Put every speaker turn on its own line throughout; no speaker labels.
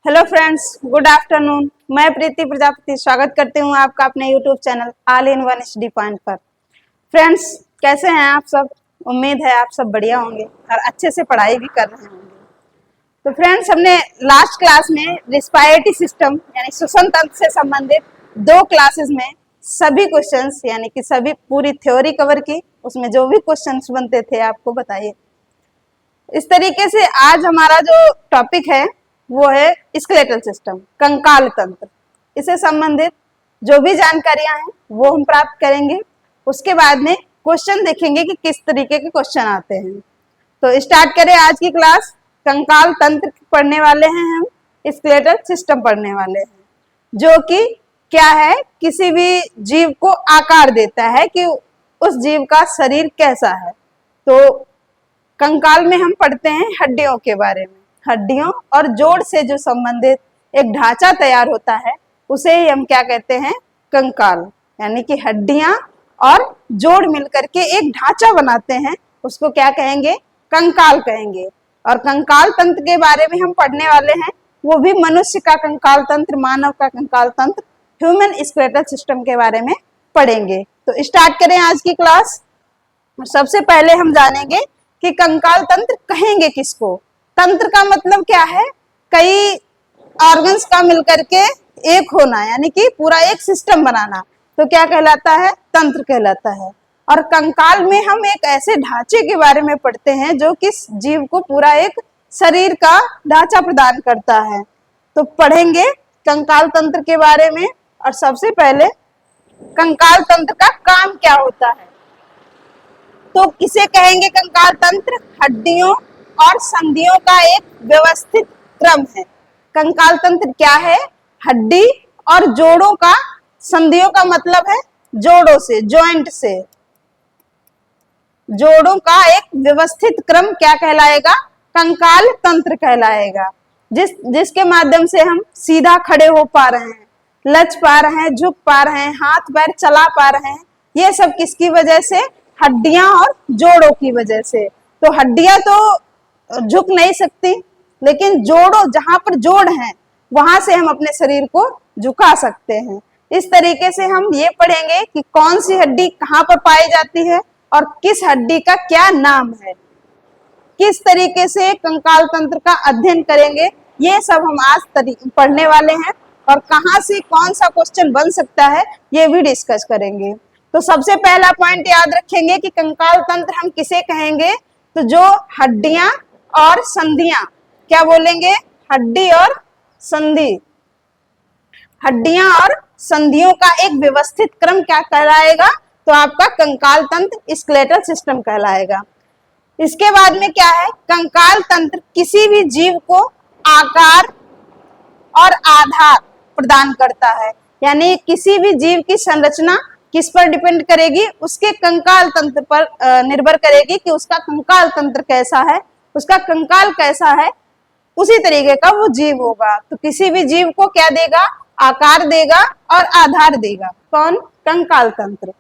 Hello friends, good afternoon. मैं प्रीति प्रजापति स्वागत करती हूँ आपका अपने YouTube channel all in one study point पर। फ्रेंड्स, कैसे हैं आप सब? उम्मीद है आप सब बढ़िया होंगे और अच्छे से पढ़ाई भी कर रहे होंगे। तो फ्रेंड्स, हमने लास्ट क्लास में रिस्पायरेटरी सिस्टम यानी श्वसन तंत्र से संबंधित दो क्लासेस में सभी क्वेश्चंस यानी कि सभी पूरी थ्योरी कवर की। उसमें जो भी क्वेश्चंस बनते थे आपको बताइए। इस तरीके से आज हमारा जो टॉपिक है वो है स्केलेटल सिस्टम, कंकाल तंत्र। इससे संबंधित जो भी जानकारियां हैं वो हम प्राप्त करेंगे। उसके बाद में क्वेश्चन देखेंगे कि किस तरीके के क्वेश्चन आते हैं। तो स्टार्ट करें आज की क्लास। कंकाल तंत्र पढ़ने वाले हैं हम, स्केलेटल सिस्टम पढ़ने वाले हैं, जो कि क्या है, किसी भी जीव को आकार देता है कि उस जीव का शरीर कैसा है। तो कंकाल में हम पढ़ते हैं हड्डियों के बारे में। हड्डियों और जोड़ से जो संबंधित एक ढांचा तैयार होता है उसे ही हम क्या कहते हैं, कंकाल। यानी कि हड्डियां और जोड़ मिलकर के एक ढांचा बनाते हैं, उसको क्या कहेंगे, कंकाल कहेंगे। और कंकाल तंत्र के बारे में हम पढ़ने वाले हैं, वो भी मनुष्य का कंकाल तंत्र, मानव का कंकाल तंत्र, ह्यूमन स्केलेटल सिस्टम के बारे में पढ़ेंगे। तो स्टार्ट करें आज की क्लास। सबसे पहले हम जानेंगे कि कंकाल तंत्र कहेंगे किसको। तंत्र का मतलब क्या है, कई ऑर्गन्स का मिलकर के एक होना, यानी कि पूरा एक सिस्टम बनाना, तो क्या कहलाता है, तंत्र कहलाता है। और कंकाल में हम एक ऐसे ढांचे के बारे में पढ़ते हैं जो कि जीव को पूरा एक शरीर का ढांचा प्रदान करता है। तो पढ़ेंगे कंकाल तंत्र के बारे में। और सबसे पहले कंकाल तंत्र का काम क्या होता है, तो किसे कहेंगे कंकाल तंत्र? हड्डियों और संधियों का एक व्यवस्थित क्रम है। कंकाल तंत्र क्या है? हड्डी और जोड़ों का, संधियों का मतलब है जोड़ों से, जॉइंट से, जोड़ों का एक व्यवस्थित क्रम क्या कहलाएगा? कंकाल तंत्र कहलाएगा। जिसके माध्यम से हम सीधा खड़े हो पा रहे हैं, लच पा रहे हैं, झुक पा रहे हैं, हाथ पैर चला पा रहे हैं। ये सब किसकी वजह से? हड्डियां और जोड़ों की वजह से। तो हड्डियां तो झुक नहीं सकती, लेकिन जोड़ों, जहां पर जोड़ हैं वहां से हम अपने शरीर को झुका सकते हैं। इस तरीके से हम ये पढ़ेंगे कि कौन सी हड्डी कहाँ पर पाई जाती है और किस हड्डी का क्या नाम है। किस तरीके से कंकाल तंत्र का अध्ययन करेंगे, ये सब हम आज पढ़ने वाले हैं। और कहाँ से कौन सा क्वेश्चन बन सकता है ये भी डिस्कस करेंगे। तो सबसे पहला पॉइंट याद रखेंगे कि कंकाल तंत्र हम किसे कहेंगे, तो जो हड्डियां और संधियां, क्या बोलेंगे, हड्डी और संधि, हड्डियां और संधियों का एक व्यवस्थित क्रम क्या कहलाएगा, तो आपका कंकाल तंत्र स्केलेटल सिस्टम कहलाएगा। इसके बाद में क्या है, कंकाल तंत्र किसी भी जीव को आकार और आधार प्रदान करता है। यानी किसी भी जीव की संरचना किस पर डिपेंड करेगी, उसके कंकाल तंत्र पर निर्भर करेगी कि उसका कंकाल तंत्र कैसा है, उसका कंकाल कैसा है, उसी तरीके का वो जीव होगा। तो किसी भी जीव को क्या देगा, आकार देगा और आधार देगा, कौन? कंकाल तंत्र।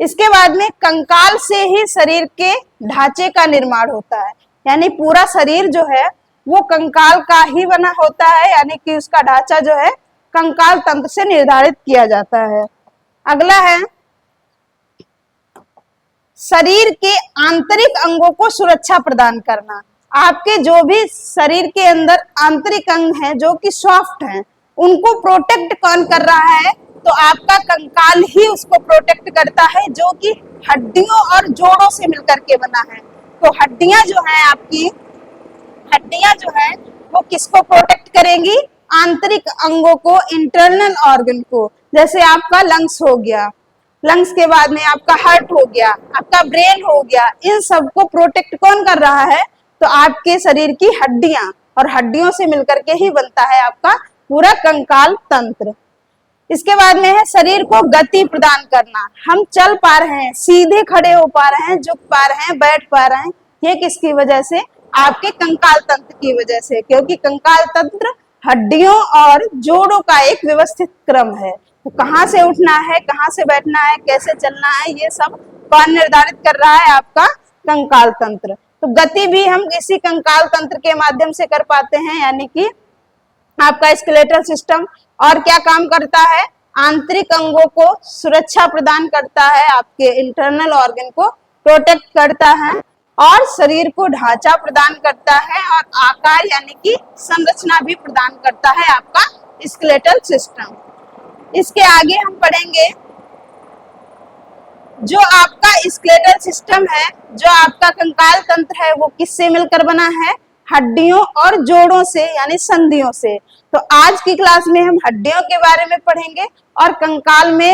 इसके बाद में कंकाल से ही शरीर के ढांचे का निर्माण होता है। यानी पूरा शरीर जो है वो कंकाल का ही बना होता है, यानी कि उसका ढांचा जो है कंकाल तंत्र से निर्धारित किया जाता है। अगला है शरीर के आंतरिक अंगों को सुरक्षा प्रदान करना। आपके जो भी शरीर के अंदर आंतरिक अंग हैं जो कि सॉफ्ट हैं, उनको प्रोटेक्ट कौन कर रहा है, तो आपका कंकाल ही उसको प्रोटेक्ट करता है, जो कि हड्डियों और जोड़ों से मिलकर के बना है। तो हड्डियां जो हैं आपकी, हड्डियां जो हैं वो किसको प्रोटेक्ट करेंगी? आंतरिक अंगों को, इंटरनल ऑर्गन को। जैसे आपका लंग्स हो गया, लंग्स के बाद में आपका हार्ट हो गया, आपका ब्रेन हो गया, इन सबको प्रोटेक्ट कौन कर रहा है, तो आपके शरीर की हड्डियां, और हड्डियों से मिलकर के ही बनता है आपका पूरा कंकाल तंत्र। इसके बाद में है शरीर को गति प्रदान करना। हम चल पा रहे हैं, सीधे खड़े हो पा रहे हैं, झुक पा रहे हैं, बैठ पा रहे हैं, ये किसकी वजह से? आपके कंकाल तंत्र की वजह से, क्योंकि कंकाल तंत्र हड्डियों और जोड़ों का एक व्यवस्थित क्रम है। तो कहाँ से उठना है, कहाँ से बैठना है, कैसे चलना है, ये सब कौन निर्धारित कर रहा है? आपका कंकाल तंत्र। तो गति भी हम इसी कंकाल तंत्र के माध्यम से कर पाते हैं, यानी कि आपका स्केलेटल सिस्टम। और क्या काम करता है? आंतरिक अंगों को सुरक्षा प्रदान करता है, आपके इंटरनल ऑर्गन को प्रोटेक्ट करता है और शरीर को ढांचा प्रदान करता है और आकार यानी कि संरचना भी प्रदान करता है आपका स्केलेटल सिस्टम। इसके आगे हम पढ़ेंगे जो आपका स्केलेटल सिस्टम है, जो आपका कंकाल तंत्र है, वो किससे मिलकर बना है? हड्डियों और जोड़ों से यानी संधियों से। तो आज की क्लास में हम हड्डियों के बारे में पढ़ेंगे और कंकाल में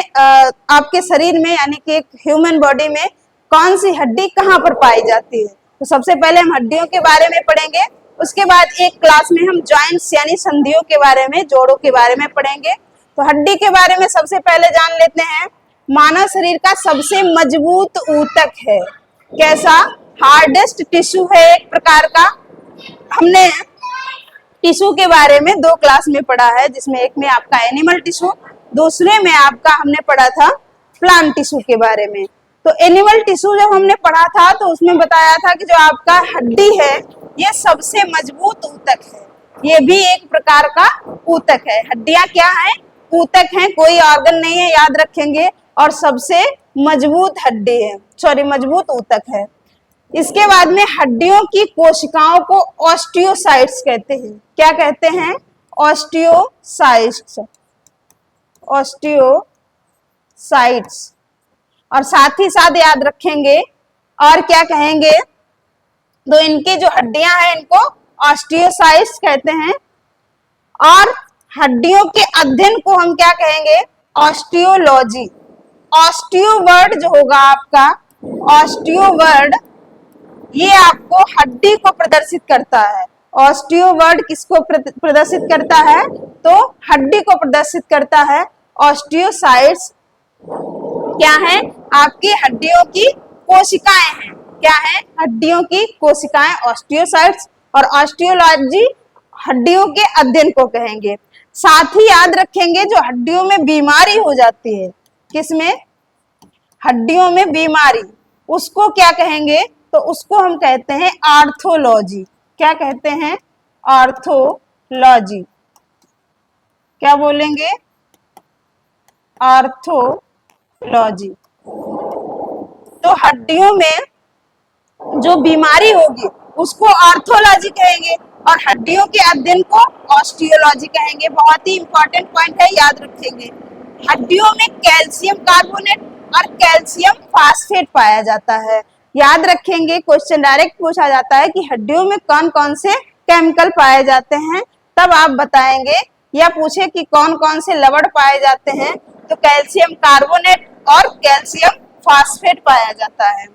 आपके शरीर में यानी कि एक ह्यूमन बॉडी में कौन सी हड्डी कहाँ पर पाई जाती है। तो सबसे पहले हम हड्डियों के बारे में पढ़ेंगे, उसके बाद एक क्लास में हम जॉइंट्स यानी संधियों के बारे में, जोड़ों के बारे में पढ़ेंगे। तो हड्डी के बारे में सबसे पहले जान लेते हैं। मानव शरीर का सबसे मजबूत ऊतक है। कैसा? हार्डेस्ट टिश्यू है एक प्रकार का। हमने टिश्यू के बारे में 2 क्लास में पढ़ा है, जिसमें एक में आपका एनिमल टिश्यू, दूसरे में आपका हमने पढ़ा था प्लांट टिश्यू के बारे में। तो एनिमल टिश्यू जब हमने पढ़ा था तो उसमें बताया था कि जो आपका हड्डी है ये सबसे मजबूत ऊतक है। ये भी एक प्रकार का ऊतक है। हड्डियां क्या है? ऊतक है, कोई ऑर्गन नहीं है, याद रखेंगे। और सबसे मजबूत हड्डी है, सॉरी मजबूत ऊतक है। इसके बाद में हड्डियों की कोशिकाओं को ऑस्टियोसाइट्स कहते हैं। क्या कहते हैं? Osteocytes, osteocytes. और साथ ही साथ याद रखेंगे और क्या कहेंगे? तो इनकी जो हड्डियां हैं इनको ऑस्टियोसाइट्स कहते हैं। और हड्डियों के अध्ययन को हम क्या कहेंगे? ऑस्टियोलॉजी। ऑस्टियो वर्ड जो होगा आपका, ऑस्टियो वर्ड, ये आपको हड्डी को प्रदर्शित करता है। ऑस्टियो वर्ड किसको प्रदर्शित करता है? तो हड्डी को प्रदर्शित करता है। ऑस्टियोसाइट्स क्या है? आपकी हड्डियों की कोशिकाएं हैं। क्या है? हड्डियों की कोशिकाएं, ऑस्टियोसाइट्स। और ऑस्टियोलॉजी हड्डियों के अध्ययन को कहेंगे। साथ ही याद रखेंगे जो हड्डियों में बीमारी हो जाती है, किसमें? हड्डियों में बीमारी, उसको क्या कहेंगे? तो उसको हम कहते हैं आर्थोलॉजी। क्या कहते हैं? आर्थोलॉजी। क्या बोलेंगे? आर्थोलॉजी। तो हड्डियों में जो बीमारी होगी उसको आर्थोलॉजी कहेंगे और हड्डियों के अध्ययन को ऑस्टियोलॉजी कहेंगे। बहुत ही इंपॉर्टेंट पॉइंट है, याद रखेंगे। हड्डियों में कैल्शियम कार्बोनेट और कैल्शियम फास्फेट पाया जाता है। याद रखेंगे, क्वेश्चन डायरेक्ट पूछा जाता है कि हड्डियों में कौन कौन से केमिकल पाए जाते हैं, तब आप बताएंगे। या पूछे कि कौन कौन से लवण पाए जाते हैं, तो कैल्शियम कार्बोनेट और कैल्शियम फास्फेट पाया जाता है।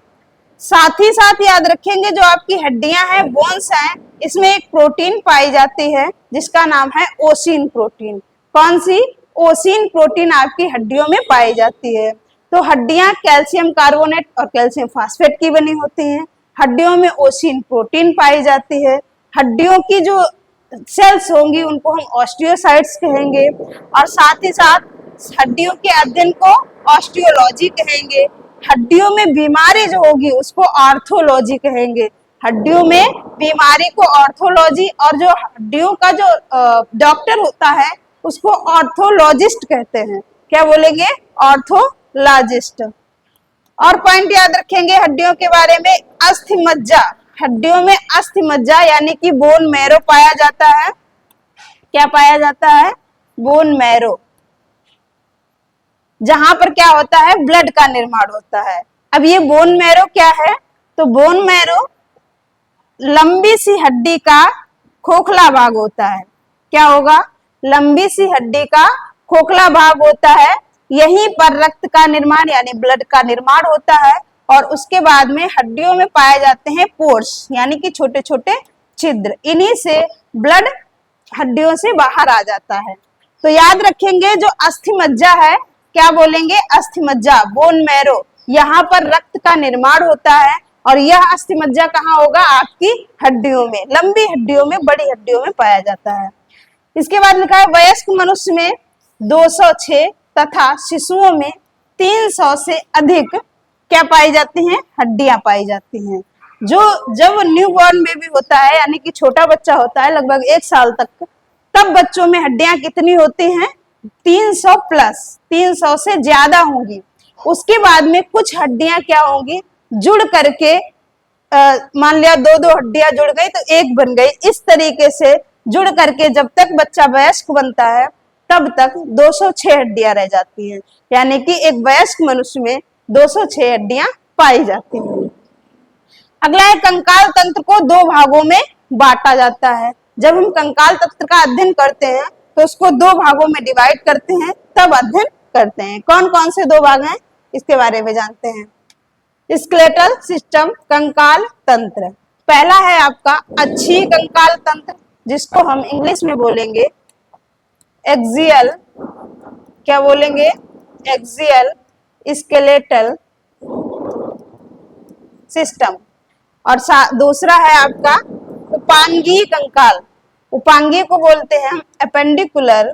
साथ ही साथ याद रखेंगे जो आपकी हड्डियां हैं, बोन्स हैं, इसमें एक प्रोटीन पाई जाती है जिसका नाम है ओसिन प्रोटीन। कौन सी? ओसिन प्रोटीन आपकी हड्डियों में पाई जाती है। तो हड्डियां कैल्शियम कार्बोनेट और कैल्शियम फास्फेट की बनी होती हैं। हड्डियों में ओसिन प्रोटीन पाई जाती है। हड्डियों की जो सेल्स होंगी उनको हम ऑस्टियोसाइट्स कहेंगे। और साथ ही साथ हड्डियों के अध्ययन को ऑस्टियोलॉजी कहेंगे। हड्डियों में बीमारी जो होगी उसको आर्थोलॉजी कहेंगे। हड्डियों में बीमारी को ऑर्थोलॉजी, और जो हड्डियों का जो डॉक्टर होता है उसको ऑर्थोलॉजिस्ट कहते हैं। क्या बोलेंगे? ऑर्थोलॉजिस्ट। और पॉइंट याद रखेंगे हड्डियों के बारे में, अस्थि मज्जा। हड्डियों में अस्थि मज्जा यानी कि बोन मैरो पाया जाता है। क्या पाया जाता है? बोन मैरो, जहां पर क्या होता है? ब्लड का निर्माण होता है। अब ये बोन मैरो क्या है? तो बोन मैरो लंबी सी हड्डी का खोखला भाग होता है। क्या होगा? लंबी सी हड्डी का खोखला भाग होता है। यहीं पर रक्त का निर्माण यानी ब्लड का निर्माण होता है। और उसके बाद में हड्डियों में पाए जाते हैं पोर्स यानी कि छोटे छोटे छिद्र। इन्हीं से ब्लड हड्डियों से बाहर आ जाता है। तो याद रखेंगे जो अस्थि मज्जा है, क्या बोलेंगे? अस्थि मज्जा, बोन मैरो, यहाँ पर रक्त का निर्माण होता है। और यह अस्थि मज्जा कहाँ होगा? आपकी हड्डियों में, लंबी हड्डियों में, बड़ी हड्डियों में पाया जाता है। इसके बाद लिखा है वयस्क मनुष्य में 206 तथा शिशुओं में 300 से अधिक क्या पाई जाती हैं? हड्डियां पाई जाती हैं। जो जब न्यू बॉर्न बेबी होता है यानी कि छोटा बच्चा होता है, लगभग 1 साल तक तब बच्चों में हड्डियां कितनी होती हैं? 300 प्लस, 300 से ज्यादा होंगी। उसके बाद में कुछ हड्डियां क्या होंगी? जुड़ करके मान लिया दो दो हड्डियां जुड़ गई तो एक बन गई। इस तरीके से जुड़ करके जब तक बच्चा वयस्क बनता है तब तक 206 हड्डियां रह जाती हैं। यानी कि एक वयस्क मनुष्य में 206 हड्डियां पाई जाती हैं। अगला है कंकाल तंत्र को दो भागों में बांटा जाता है। जब हम कंकाल तंत्र का अध्ययन करते हैं तो उसको दो भागों में डिवाइड करते हैं, तब अध्ययन करते हैं। कौन कौन से दो भाग हैं इसके बारे में जानते हैं। स्केलेटल सिस्टम, कंकाल तंत्र। पहला है आपका अक्षीय कंकाल तंत्र, जिसको हम इंग्लिश में बोलेंगे एक्सियल, क्या बोलेंगे? Axial skeletal system. और दूसरा है आपका उपांगीय कंकाल। उपांगीय को बोलते हैं एपेंडिकुलर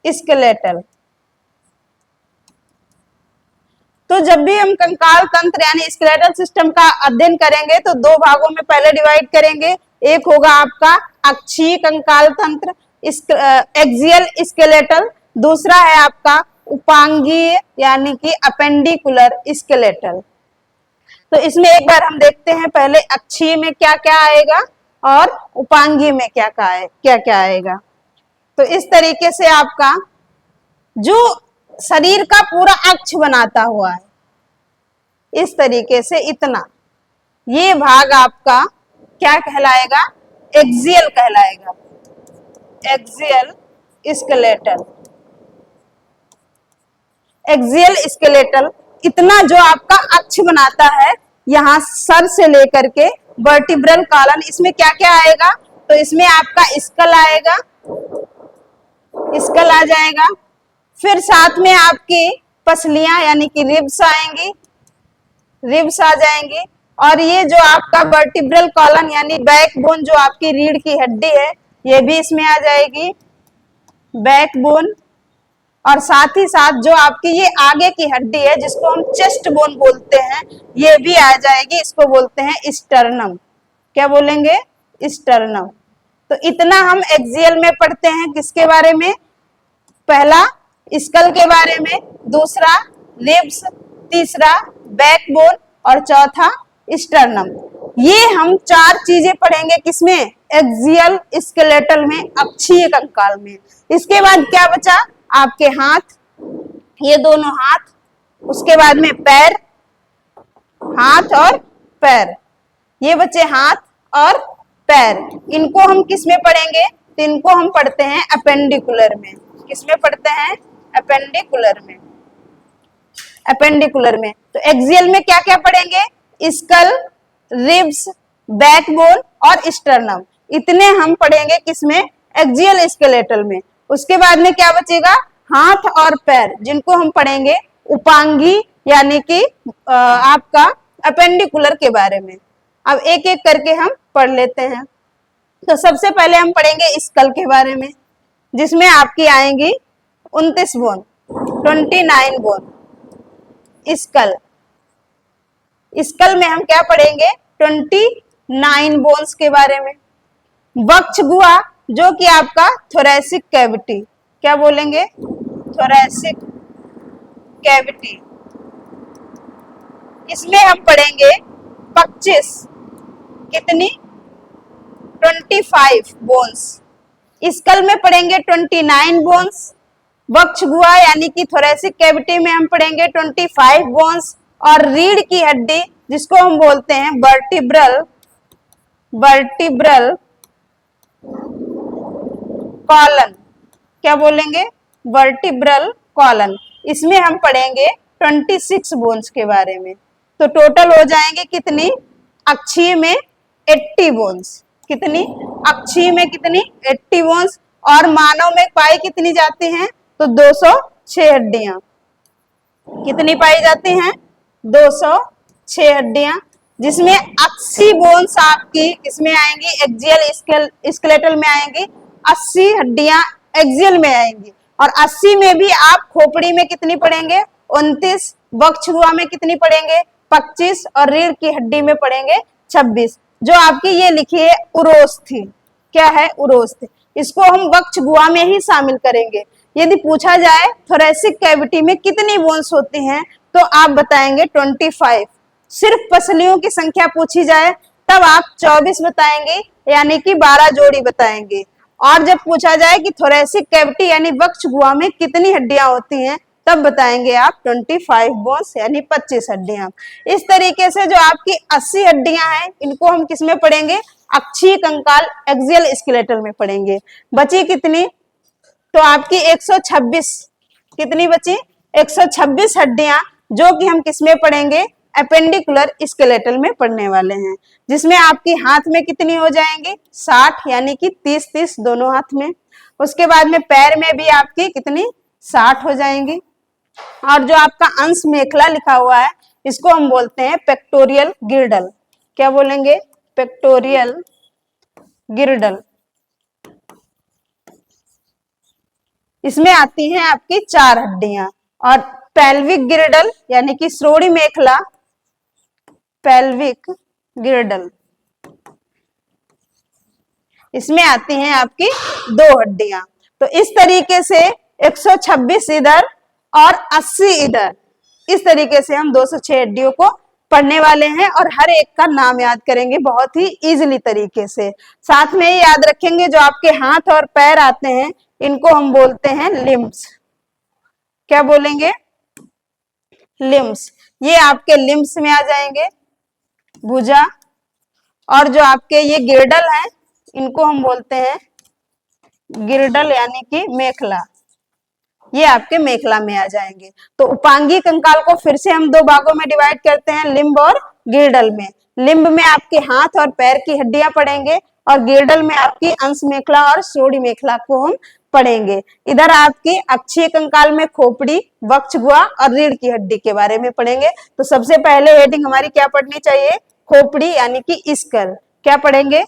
स्केलेटल। तो जब भी हम कंकाल तंत्र यानी स्केलेटल सिस्टम का अध्ययन करेंगे तो दो भागों में पहले डिवाइड करेंगे। एक होगा आपका अक्षीय कंकाल तंत्र एक्सियल स्केलेटल, दूसरा है आपका उपांगीय यानी कि अपेंडिकुलर स्केलेटल। तो इसमें एक बार हम देखते हैं पहले अक्षीय में क्या क्या आएगा और उपांगीय में क्या क्या आएगा। तो इस तरीके से आपका जो शरीर का पूरा अक्ष बनाता हुआ है, इस तरीके से इतना, ये भाग आपका क्या कहलाएगा? एक्सियल कहलाएगा, एक्सियल स्केलेटल। एक्सियल स्केलेटल इतना जो आपका अक्ष बनाता है, यहां सर से लेकर के वर्टिब्रल कॉलन, इसमें क्या क्या आएगा? तो इसमें आपका स्कल आएगा, स्कल आ जाएगा। फिर साथ में आपकी पसलियां यानी कि रिब्स आएंगी, रिब्स आ जाएंगी। और ये जो आपका वर्टिब्रल कॉलन यानी बैकबोन, जो आपकी रीढ़ की हड्डी है, ये भी इसमें आ जाएगी, बैकबोन। और साथ ही साथ जो आपकी ये आगे की हड्डी है जिसको हम चेस्ट बोन बोलते हैं, ये भी आ जाएगी, इसको बोलते हैं स्टर्नम। क्या बोलेंगे? स्टर्नम। तो इतना हम एक्सियल में पढ़ते हैं। किसके बारे में? पहला स्कल के बारे में, दूसरा रिब्स, तीसरा बैकबोन और चौथा स्टर्नम। ये हम चार चीजें पढ़ेंगे किसमें? एक्सियल स्केलेटल में, अक्षीय कंकाल में। इसके बाद क्या बचा? आपके हाथ, ये दोनों हाथ, उसके बाद में पैर, हाथ और पैर, ये बचे हाथ और पैर। इनको हम किस में पढ़ेंगे? तो इनको हम पढ़ते हैं अपेंडिकुलर में। किसमें पढ़ते हैं? अपेंडिकुलर में, अपेंडिकुलर में। तो एक्सियल में क्या क्या पढ़ेंगे? स्कल, रिब्स, बैकबोन और स्टर्नम, इतने हम पढ़ेंगे किसमें? एक्सियल स्केलेटल में। उसके बाद में क्या बचेगा? हाथ और पैर, जिनको हम पढ़ेंगे उपांगी यानी कि आपका अपेंडिकुलर के बारे में। अब एक एक करके हम पढ़ लेते हैं। तो सबसे पहले हम पढ़ेंगे स्कल के बारे में, जिसमें आपकी आएंगी 29 बोन, 29 बोन। स्कल, स्कल में हम क्या पढ़ेंगे? 29 बोन्स के बारे में। वक्ष गुहा, जो कि आपका थोरैसिक कैविटी, क्या बोलेंगे? Thoracic cavity. इसमें हम पढ़ेंगे 25, कितनी? 25 बोन्स। स्कल में पढ़ेंगे 29 बोन्स। वक्ष गुहा यानी कि थोरैसिक कैविटी में हम पढ़ेंगे 25 बोन्स। और रीढ़ की हड्डी, जिसको हम बोलते हैं वर्टिब्रल कॉलन, क्या बोलेंगे? Vertebral colon. इसमें हम पढ़ेंगे 26 बोन्स के बारे में। तो टोटल हो जाएंगे कितनी? अक्षीय में 80 बोन्स। कितनी? अक्षीय में कितनी? 80 बोन्स। और मानव में पाई कितनी जाती हैं? तो 206 हड्डियां। कितनी पाई जाती हैं? 206 हड्डियां, जिसमें 80 बोन्स आपकी इसमें आएंगी, एक्सियल स्केलेटल में आएंगी। 80 हड्डियां एक्सियल में आएंगी। और 80 में भी आप खोपड़ी में कितनी पढ़ेंगे? 29। वक्ष गुहा में कितनी पढ़ेंगे? 25। और रीढ़ की हड्डी में पढ़ेंगे 26। जो आपकी ये लिखी है उरोस्थि, क्या है उरोस्थि, इसको हम वक्ष गुहा में ही शामिल करेंगे। यदि पूछा जाए थोरेसिक कैविटी में कितनी बोन्स होती हैं तो आप बताएंगे 25। सिर्फ पसलियों की संख्या पूछी जाए तब आप 24 बताएंगे, यानी कि 12 जोड़ी बताएंगे। और जब पूछा जाए कि थोरेसिक कैविटी यानी वक्ष गुहा में कितनी हड्डियां होती हैं तब बताएंगे आप 25 बोन्स यानी 25 हड्डियां। इस तरीके से जो आपकी 80 हड्डियां हैं इनको हम किस में पढ़ेंगे, अक्षीय कंकाल एक्सियल स्केलेटल में पढ़ेंगे। बची कितनी, तो आपकी 126, कितनी बची 126 हड्डियां, जो कि हम किस में पढ़ेंगे, एपेंडिकुलर स्केलेटल में पढ़ने वाले हैं। जिसमें आपकी हाथ में कितनी हो जाएंगी 60, यानी कि 30 दोनों हाथ में। उसके बाद में पैर में भी आपकी कितनी 60 हो जाएंगी। और जो आपका अंश मेखला लिखा हुआ है इसको हम बोलते हैं पेक्टोरियल गिर्डल। क्या बोलेंगे, पेक्टोरियल गिर्डल। इसमें आती हैं आपकी 4 हड्डियां। और पेल्विक गिर्डल यानी कि श्रोणि मेखला, पेल्विक गिर्डल, इसमें आती हैं आपकी 2 हड्डियां। तो इस तरीके से 126 इधर और 80 इधर, इस तरीके से हम 206 हड्डियों को पढ़ने वाले हैं और हर एक का नाम याद करेंगे बहुत ही इजीली तरीके से। साथ में याद रखेंगे जो आपके हाथ और पैर आते हैं इनको हम बोलते हैं लिम्स। क्या बोलेंगे, लिम्स। ये आपके लिम्स में आ जाएंगे, भुजा। और जो आपके ये गिर्डल हैं इनको हम बोलते हैं गिर्डल यानी कि मेखला, ये आपके मेखला में आ जाएंगे। तो उपांगी कंकाल को फिर से हम 2 भागों में डिवाइड करते हैं, लिम्ब और गिर्डल में। लिम्ब में आपके हाथ और पैर की हड्डियां पढ़ेंगे और गिर्डल में आपकी अंश मेखला और श्रोणि मेखला को हम पढ़ेंगे। इधर आपकी अक्षीय कंकाल में खोपड़ी, वक्ष गुहा और रीढ़ की हड्डी के बारे में पढ़ेंगे। तो सबसे पहले हेडिंग हमारी क्या पढ़नी चाहिए, खोपड़ी यानी कि स्कल। क्या पढ़ेंगे,